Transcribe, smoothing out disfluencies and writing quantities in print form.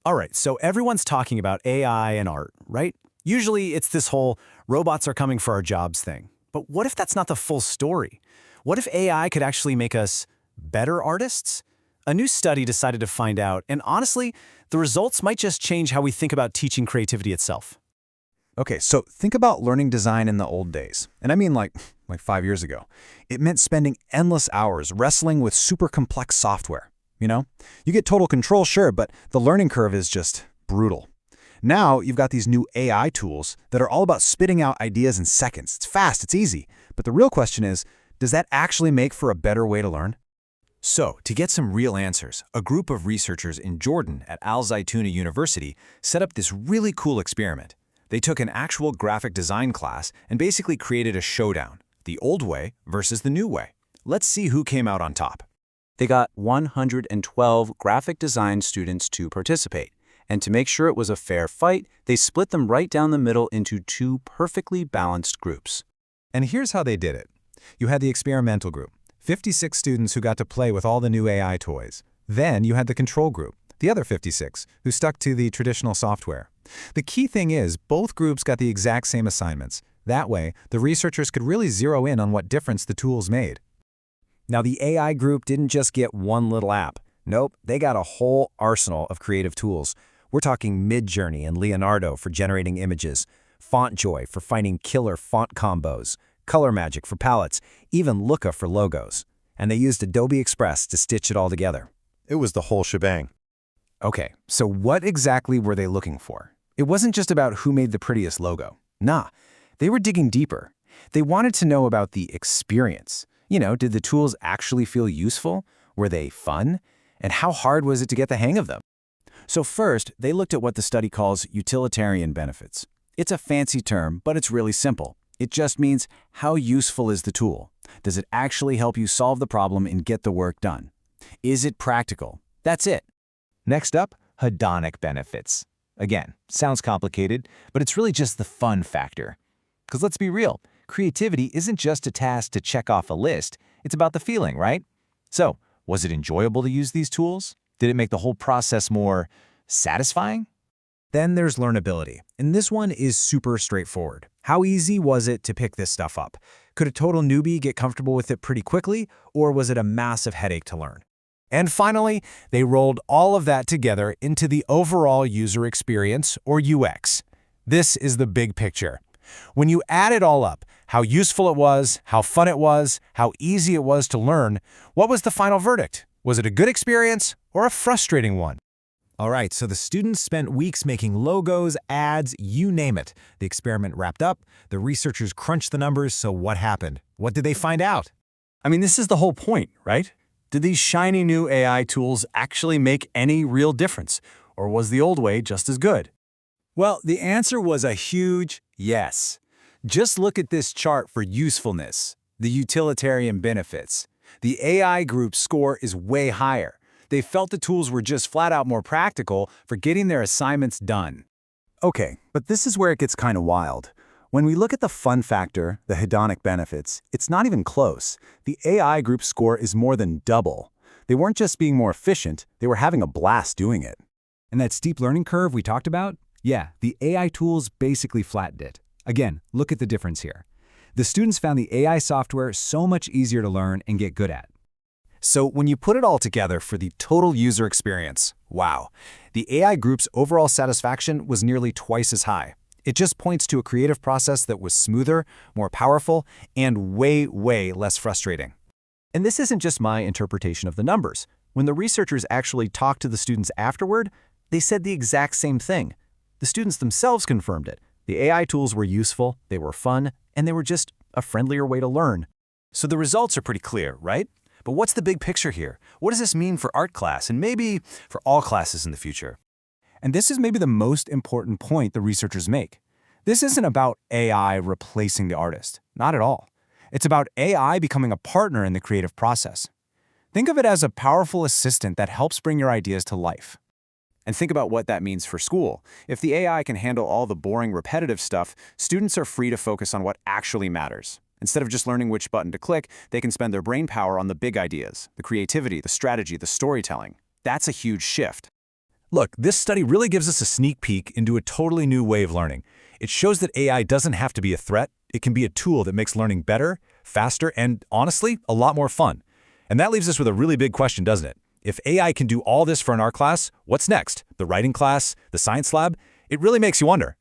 All right, so everyone's talking about AI and art, right? Usually it's this whole robots are coming for our jobs thing. But what if that's not the full story? What if AI could actually make us better artists? A new study decided to find out, and honestly, the results might just change how we think about teaching creativity itself. Okay, so think about learning design in the old days. And I mean like 5 years ago. It meant spending endless hours wrestling with super complex software. You know? You get total control, sure, but the learning curve is just brutal. Now you've got these new AI tools that are all about spitting out ideas in seconds. It's fast, it's easy. But the real question is, does that actually make for a better way to learn? So, to get some real answers, a group of researchers in Jordan at Al-Zaytoonah University set up this really cool experiment. They took an actual graphic design class and basically created a showdown, the old way versus the new way. Let's see who came out on top. They got 112 graphic design students to participate. And to make sure it was a fair fight, they split them right down the middle into two perfectly balanced groups. And here's how they did it. You had the experimental group, 56 students who got to play with all the new AI toys. Then you had the control group, the other 56, who stuck to the traditional software. The key thing is, both groups got the exact same assignments. That way, the researchers could really zero in on what difference the tools made. Now, the AI group didn't just get one little app. Nope, they got a whole arsenal of creative tools. We're talking Midjourney and Leonardo for generating images, Fontjoy for finding killer font combos, ColorMagic for palettes, even Looka for logos. And they used Adobe Express to stitch it all together. It was the whole shebang. Okay, so what exactly were they looking for? It wasn't just about who made the prettiest logo. Nah, they were digging deeper. They wanted to know about the experience. You know, did the tools actually feel useful? Were they fun? And how hard was it to get the hang of them? So first, they looked at what the study calls utilitarian benefits. It's a fancy term, but it's really simple. It just means how useful is the tool? Does it actually help you solve the problem and get the work done? Is it practical? That's it. Next up, hedonic benefits. Again, sounds complicated, but it's really just the fun factor. Because let's be real, creativity isn't just a task to check off a list, it's about the feeling, right? So, was it enjoyable to use these tools? Did it make the whole process more satisfying? Then there's learnability, and this one is super straightforward. How easy was it to pick this stuff up? Could a total newbie get comfortable with it pretty quickly, or was it a massive headache to learn? And finally, they rolled all of that together into the overall user experience, or UX. This is the big picture. When you add it all up, how useful it was, how fun it was, how easy it was to learn, what was the final verdict? Was it a good experience or a frustrating one? All right, so the students spent weeks making logos, ads, you name it. The experiment wrapped up, the researchers crunched the numbers, so what happened? What did they find out? I mean, this is the whole point, right? Did these shiny new AI tools actually make any real difference? Or was the old way just as good? Well, the answer was a huge yes. Just look at this chart for usefulness, the utilitarian benefits. The AI group's score is way higher. They felt the tools were just flat out more practical for getting their assignments done. Okay, but this is where it gets kind of wild. When we look at the fun factor, the hedonic benefits, it's not even close. The AI group score is more than double. They weren't just being more efficient, they were having a blast doing it. And that steep learning curve we talked about? Yeah, the AI tools basically flattened it. Again, look at the difference here. The students found the AI software so much easier to learn and get good at. So when you put it all together for the total user experience, wow, the AI group's overall satisfaction was nearly twice as high. It just points to a creative process that was smoother, more powerful, and way, way less frustrating. And this isn't just my interpretation of the numbers. When the researchers actually talked to the students afterward, they said the exact same thing. The students themselves confirmed it. The AI tools were useful, they were fun, and they were just a friendlier way to learn. So the results are pretty clear, right? But what's the big picture here? What does this mean for art class and maybe for all classes in the future? And this is maybe the most important point the researchers make. This isn't about AI replacing the artist. Not at all. It's about AI becoming a partner in the creative process. Think of it as a powerful assistant that helps bring your ideas to life. And think about what that means for school. If the AI can handle all the boring, repetitive stuff, students are free to focus on what actually matters. Instead of just learning which button to click, they can spend their brain power on the big ideas, the creativity, the strategy, the storytelling. That's a huge shift. Look, this study really gives us a sneak peek into a totally new way of learning. It shows that AI doesn't have to be a threat. It can be a tool that makes learning better, faster, and honestly, a lot more fun. And that leaves us with a really big question, doesn't it? If AI can do all this for an art class, what's next? The writing class? The science lab? It really makes you wonder.